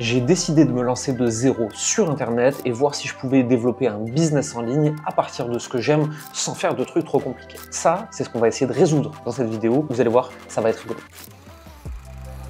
J'ai décidé de me lancer de zéro sur Internet et voir si je pouvais développer un business en ligne à partir de ce que j'aime sans faire de trucs trop compliqués. Ça, c'est ce qu'on va essayer de résoudre dans cette vidéo. Vous allez voir, ça va être rigolo.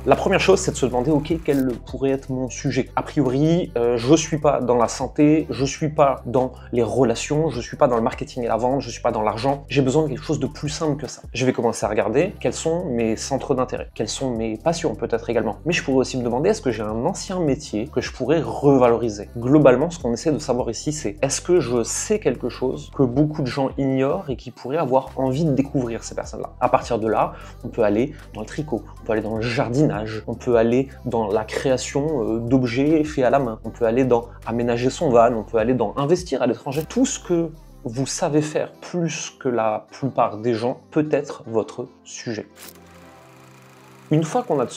La première chose, c'est de se demander, ok, quel pourrait être mon sujet. A priori, je suis pas dans la santé, je suis pas dans les relations, je suis pas dans le marketing et la vente, je suis pas dans l'argent. J'ai besoin de quelque chose de plus simple que ça. Je vais commencer à regarder quels sont mes centres d'intérêt, quelles sont mes passions peut-être également. Mais je pourrais aussi me demander, est-ce que j'ai un ancien métier que je pourrais revaloriser? Globalement, ce qu'on essaie de savoir ici, c'est est-ce que je sais quelque chose que beaucoup de gens ignorent et qui pourraient avoir envie de découvrir ces personnes-là. À partir de là, on peut aller dans le tricot, on peut aller dans le jardinage, on peut aller dans la création d'objets faits à la main, on peut aller dans aménager son van, on peut aller dans investir à l'étranger. Tout ce que vous savez faire plus que la plupart des gens peut être votre sujet. Une fois qu'on a notre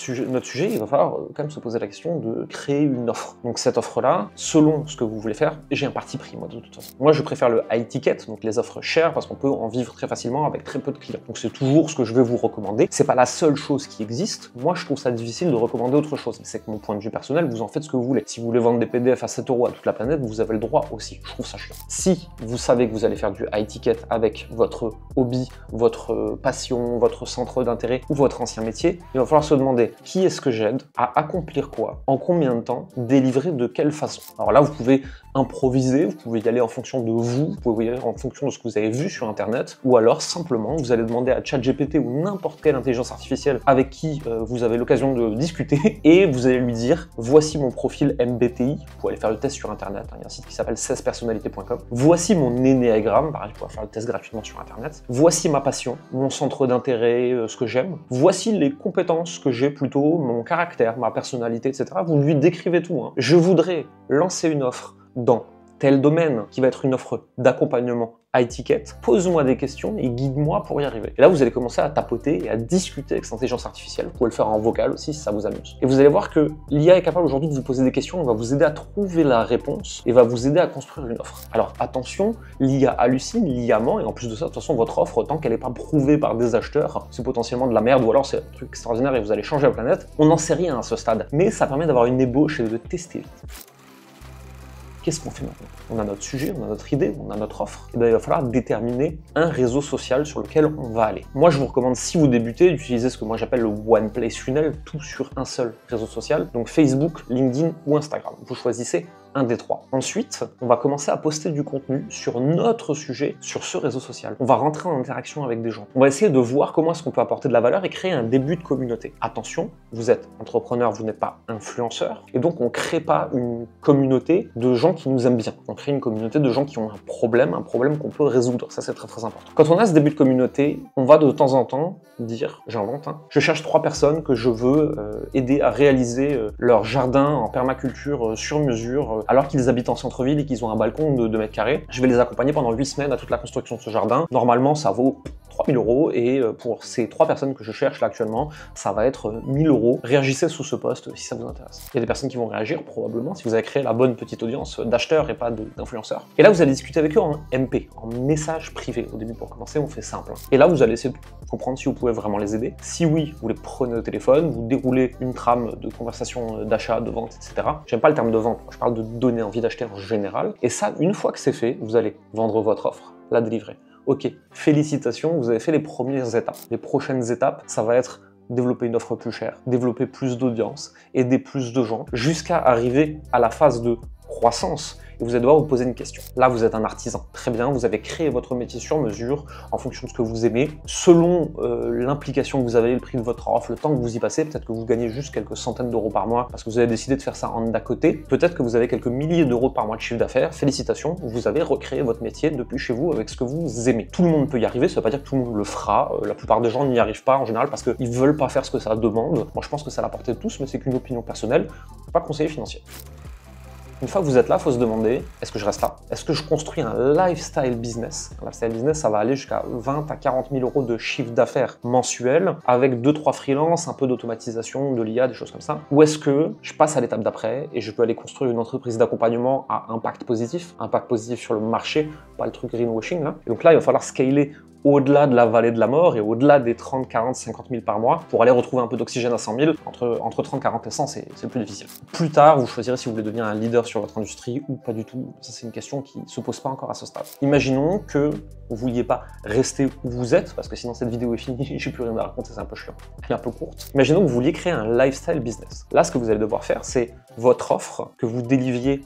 sujet, il va falloir quand même se poser la question de créer une offre. Donc cette offre-là, selon ce que vous voulez faire, j'ai un parti pris moi de toute façon. Moi je préfère le high ticket, donc les offres chères, parce qu'on peut en vivre très facilement avec très peu de clients. Donc c'est toujours ce que je vais vous recommander. C'est pas la seule chose qui existe. Moi je trouve ça difficile de recommander autre chose. C'est que mon point de vue personnel, vous en faites ce que vous voulez. Si vous voulez vendre des PDF à 7 € à toute la planète, vous avez le droit aussi. Je trouve ça chiant. Si vous savez que vous allez faire du high ticket avec votre hobby, votre passion, votre centre d'intérêt ou votre ancien métier, il va falloir se demander qui est-ce que j'aide à accomplir quoi, en combien de temps, délivrer de quelle façon. Alors là, vous pouvez improviser, vous pouvez y aller en fonction de vous pouvez y aller en fonction de ce que vous avez vu sur Internet, ou alors simplement, vous allez demander à ChatGPT ou n'importe quelle intelligence artificielle avec qui vous avez l'occasion de discuter, et vous allez lui dire, voici mon profil MBTI, vous pouvez aller faire le test sur Internet, il y a un site qui s'appelle 16personnalités.com, voici mon énéagramme, pareil, vous pouvez faire le test gratuitement sur Internet, voici ma passion, mon centre d'intérêt, ce que j'aime, voici les compétences que j'ai plutôt, mon caractère, ma personnalité, etc. Vous lui décrivez tout. Hein. Je voudrais lancer une offre dans tel domaine qui va être une offre d'accompagnement high ticket, pose-moi des questions et guide-moi pour y arriver. Et là, vous allez commencer à tapoter et à discuter avec cette intelligence artificielle. Vous pouvez le faire en vocal aussi si ça vous amuse. Et vous allez voir que l'IA est capable aujourd'hui de vous poser des questions, va vous aider à trouver la réponse et va vous aider à construire une offre. Alors attention, l'IA hallucine, l'IA ment, et en plus de ça, de toute façon, votre offre, tant qu'elle n'est pas prouvée par des acheteurs, c'est potentiellement de la merde ou alors c'est un truc extraordinaire et vous allez changer la planète. On n'en sait rien à ce stade, mais ça permet d'avoir une ébauche et de tester vite. Qu'est-ce qu'on fait maintenant? On a notre sujet, on a notre idée, on a notre offre. Et bien, il va falloir déterminer un réseau social sur lequel on va aller. Moi, je vous recommande, si vous débutez, d'utiliser ce que moi j'appelle le One Place Funnel, tout sur un seul réseau social. Donc Facebook, LinkedIn ou Instagram. Vous choisissez un des trois. Ensuite, on va commencer à poster du contenu sur notre sujet, sur ce réseau social. On va rentrer en interaction avec des gens. On va essayer de voir comment est-ce qu'on peut apporter de la valeur et créer un début de communauté. Attention, vous êtes entrepreneur, vous n'êtes pas influenceur, et donc on ne crée pas une communauté de gens qui nous aiment bien. On crée une communauté de gens qui ont un problème qu'on peut résoudre. Ça, c'est très très important. Quand on a ce début de communauté, on va de temps en temps dire, j'invente, hein, je cherche 3 personnes que je veux aider à réaliser leur jardin en permaculture sur mesure, alors qu'ils habitent en centre-ville et qu'ils ont un balcon de 2 mètres carrés. Je vais les accompagner pendant 8 semaines à toute la construction de ce jardin. Normalement, ça vaut 3 000 € et pour ces 3 personnes que je cherche là actuellement, ça va être 1 000 €. Réagissez sous ce post si ça vous intéresse. Il y a des personnes qui vont réagir probablement si vous avez créé la bonne petite audience d'acheteurs et pas d'influenceurs. Et là, vous allez discuter avec eux en MP, en message privé. Au début, pour commencer, on fait simple. Et là, vous allez essayer de comprendre si vous pouvez vraiment les aider. Si oui, vous les prenez au téléphone, vous déroulez une trame de conversation d'achat, de vente, etc. J'aime pas le terme de vente, je parle de donner envie d'acheter en général. Et ça, une fois que c'est fait, vous allez vendre votre offre, la délivrer. Ok, félicitations, vous avez fait les premières étapes. Les prochaines étapes, ça va être développer une offre plus chère, développer plus d'audience, aider plus de gens, jusqu'à arriver à la phase de croissance. Et vous allez devoir vous poser une question. Là, vous êtes un artisan. Très bien, vous avez créé votre métier sur mesure, en fonction de ce que vous aimez. Selon l'implication que vous avez, le prix de votre offre, le temps que vous y passez, peut-être que vous gagnez juste quelques centaines d'euros par mois parce que vous avez décidé de faire ça en d'à côté. Peut-être que vous avez quelques milliers d'euros par mois de chiffre d'affaires. Félicitations, vous avez recréé votre métier depuis chez vous avec ce que vous aimez. Tout le monde peut y arriver, ça ne veut pas dire que tout le monde le fera. La plupart des gens n'y arrivent pas en général parce qu'ils ne veulent pas faire ce que ça demande. Moi, je pense que c'est à la portée de tous, mais c'est qu'une opinion personnelle, pas conseiller financier. Une fois que vous êtes là, il faut se demander, est-ce que je reste là? Est-ce que je construis un lifestyle business? Un lifestyle business, ça va aller jusqu'à 20 à 40 000 € de chiffre d'affaires mensuel, avec 2-3 freelances, un peu d'automatisation, de l'IA, des choses comme ça. Ou est-ce que je passe à l'étape d'après et je peux aller construire une entreprise d'accompagnement à impact positif sur le marché, pas le truc greenwashing là. Et donc là, il va falloir scaler au-delà de la vallée de la mort et au-delà des 30, 40, 50 000 par mois pour aller retrouver un peu d'oxygène à 100 000. Entre 30, 40 et 100, c'est le plus difficile. Plus tard, vous choisirez si vous voulez devenir un leader sur votre industrie ou pas du tout. Ça, c'est une question qui ne se pose pas encore à ce stade. Imaginons que vous ne vouliez pas rester où vous êtes, parce que sinon cette vidéo est finie, j'ai plus rien à raconter, c'est un peu chiant, elle est un peu courte. Imaginons que vous vouliez créer un lifestyle business. Là, ce que vous allez devoir faire, c'est votre offre que vous délivriez,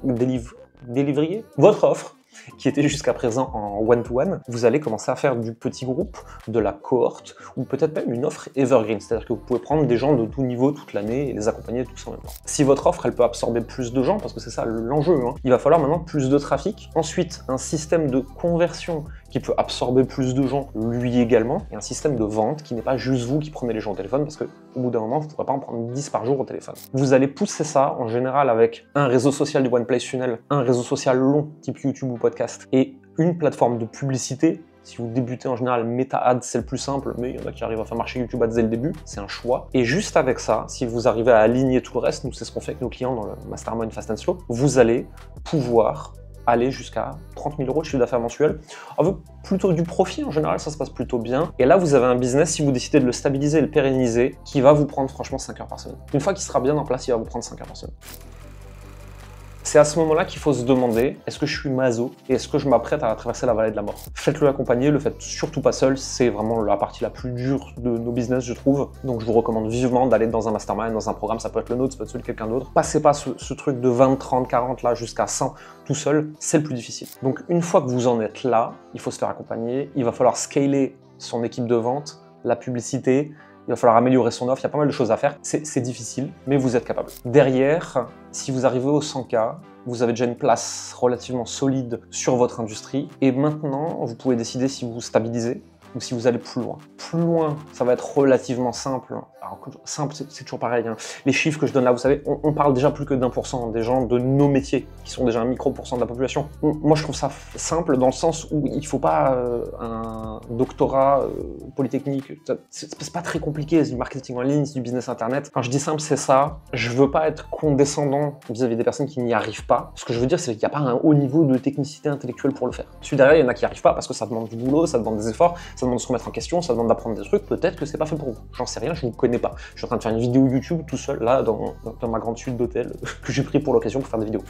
votre offre qui était jusqu'à présent en one-to-one, vous allez commencer à faire du petit groupe, de la cohorte, ou peut-être même une offre evergreen, c'est-à-dire que vous pouvez prendre des gens de tout niveau toute l'année et les accompagner tous en même temps. Si votre offre, elle peut absorber plus de gens, parce que c'est ça l'enjeu, hein, il va falloir maintenant plus de trafic, ensuite un système de conversion qui peut absorber plus de gens, lui également, et un système de vente qui n'est pas juste vous qui prenez les gens au téléphone, parce qu'au bout d'un moment, vous ne pourrez pas en prendre 10 par jour au téléphone. Vous allez pousser ça, en général, avec un réseau social du One Place Funnel, un réseau social long, type YouTube ou podcast, et une plateforme de publicité. Si vous débutez en général, Meta Ads, c'est le plus simple, mais il y en a qui arrivent à faire marcher YouTube Ads dès le début, c'est un choix. Et juste avec ça, si vous arrivez à aligner tout le reste, nous c'est ce qu'on fait avec nos clients dans le Mastermind Fast and Slow, vous allez pouvoir aller jusqu'à 30 000 € de chiffre d'affaires mensuel. Avec plutôt du profit, en général, ça se passe plutôt bien. Et là, vous avez un business, si vous décidez de le stabiliser et le pérenniser, qui va vous prendre franchement 5 heures par semaine. Une fois qu'il sera bien en place, il va vous prendre 5 heures par semaine. C'est à ce moment-là qu'il faut se demander, est-ce que je suis maso et est-ce que je m'apprête à traverser la vallée de la mort? Faites-le accompagner, le faites surtout pas seul, c'est vraiment la partie la plus dure de nos business, je trouve. Donc je vous recommande vivement d'aller dans un mastermind, dans un programme, ça peut être le nôtre, ça peut être celui de quelqu'un d'autre. Passez pas ce truc de 20, 30, 40 là jusqu'à 100 tout seul, c'est le plus difficile. Donc une fois que vous en êtes là, il faut se faire accompagner, il va falloir scaler son équipe de vente, la publicité, il va falloir améliorer son offre, il y a pas mal de choses à faire. C'est difficile, mais vous êtes capable. Derrière, si vous arrivez au 100K, vous avez déjà une place relativement solide sur votre industrie. Et maintenant, vous pouvez décider si vous stabilisez ou si vous allez plus loin. Plus loin, ça va être relativement simple. Alors, simple, c'est toujours pareil, hein. Les chiffres que je donne là, vous savez, on parle déjà plus que d'1% des gens de nos métiers, qui sont déjà un micro% de la population. Moi, je trouve ça simple dans le sens où il ne faut pas un doctorat polytechnique. C'est pas très compliqué, c'est du marketing en ligne, c'est du business internet. Quand je dis simple, c'est ça. Je veux pas être condescendant vis-à-vis des personnes qui n'y arrivent pas. Ce que je veux dire, c'est qu'il n'y a pas un haut niveau de technicité intellectuelle pour le faire. Ensuite, derrière, il y en a qui n'y arrivent pas parce que ça demande du boulot, ça demande des efforts, ça demande de se remettre en question, ça demande d'apprendre des trucs. Peut-être que c'est pas fait pour vous. J'en sais rien, je vous connais pas. Je suis en train de faire une vidéo YouTube tout seul, là, dans ma grande suite d'hôtels que j'ai pris pour l'occasion pour faire des vidéos.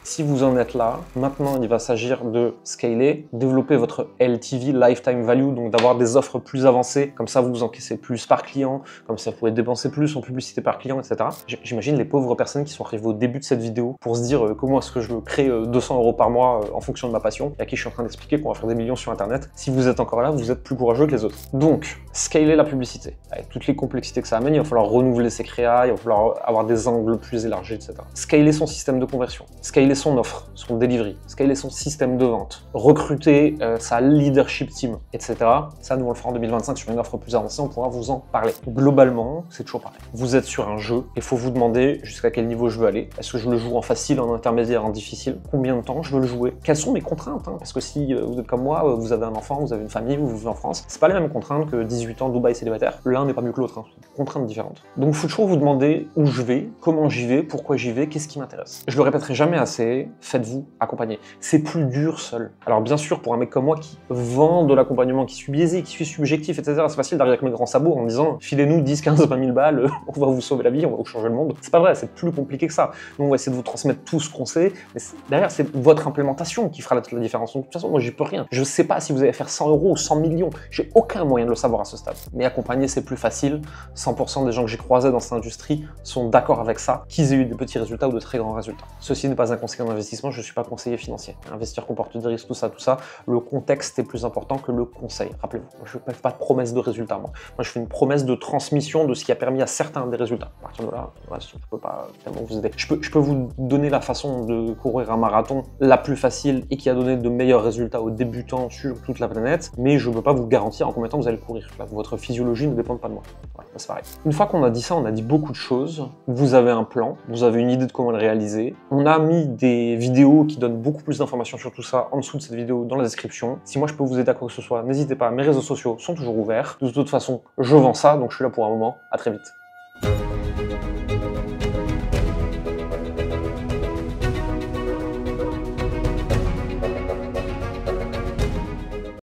Si vous en êtes là, maintenant il va s'agir de scaler, développer votre LTV, Lifetime Value, donc d'avoir des offres plus avancées, comme ça vous encaissez plus par client, comme ça vous pouvez dépenser plus en publicité par client, etc. J'imagine les pauvres personnes qui sont arrivées au début de cette vidéo pour se dire comment est-ce que je crée 200 € par mois en fonction de ma passion, et à qui je suis en train d'expliquer qu'on va faire des millions sur internet. Si vous êtes encore là, vous êtes plus courageux que les autres. Donc, scaler la publicité, avec toutes les complexités que ça amène, il va falloir renouveler ses créas, il va falloir avoir des angles plus élargis, etc. Scaler son système de conversion, scaler son offre, son delivery, scaler son système de vente, recruter sa leadership team, etc. Ça, nous on le fera en 2025 sur une offre plus avancée, on pourra vous en parler. Globalement, c'est toujours pareil. Vous êtes sur un jeu et il faut vous demander jusqu'à quel niveau je veux aller. Est-ce que je le joue en facile, en intermédiaire, en difficile? Combien de temps je veux le jouer? Quelles sont mes contraintes, hein? Parce que si vous êtes comme moi, vous avez un enfant, vous avez une famille, vous vivez en France, c'est pas les mêmes contraintes que 18 ans, Dubaï célibataire. L'un n'est pas mieux que l'autre, hein. Contraintes différentes. Donc il faut toujours vous demander où je vais, comment j'y vais, pourquoi j'y vais, qu'est-ce qui m'intéresse. Je le répéterai jamais assez, faites-vous accompagner. C'est plus dur seul. Alors bien sûr, pour un mec comme moi qui vend de l'accompagnement, qui suis biaisé, qui suis subjectif, etc., c'est facile d'arriver avec mes grands sabots en disant filez-nous 10, 15, 20 000 balles, on va vous sauver la vie, on va vous changer le monde. C'est pas vrai, c'est plus compliqué que ça. Nous, on va essayer de vous transmettre tout ce qu'on sait, mais derrière, c'est votre implémentation qui fera la différence. Donc, de toute façon, moi, j'y peux rien. Je sais pas si vous allez faire 100 € ou 100 millions. J'ai aucun moyen de le savoir à ce stade. Mais accompagner, c'est plus facile. 100% des gens que j'ai croisés dans cette industrie sont d'accord avec ça, qu'ils aient eu des petits résultats ou de très grands résultats. Ceci n'est pas un conseil en investissement, je suis pas conseiller financier. Investir comporte des risques, tout ça. Le contexte est plus important que le conseil. Rappelez-vous, je ne fais pas de promesse de résultat, moi. Moi, je fais une promesse de transmission de ce qui a permis à certains des résultats. À partir de là, je ne peux pas vraiment vous aider. Je peux vous donner la façon de courir un marathon la plus facile et qui a donné de meilleurs résultats aux débutants sur toute la planète, mais je ne peux pas vous garantir en combien de temps vous allez courir. Là, votre physiologie ne dépend pas de moi. Ouais, c'est pareil. Une fois qu'on a dit ça, on a dit beaucoup de choses. Vous avez un plan, vous avez une idée de comment le réaliser. On a mis des vidéos qui donnent beaucoup plus d'informations sur tout ça en dessous de cette vidéo dans la description. Si moi je peux vous aider à quoi que ce soit, n'hésitez pas, mes réseaux sociaux sont toujours ouverts. De toute façon, je vends ça, donc je suis là pour un moment. À très vite.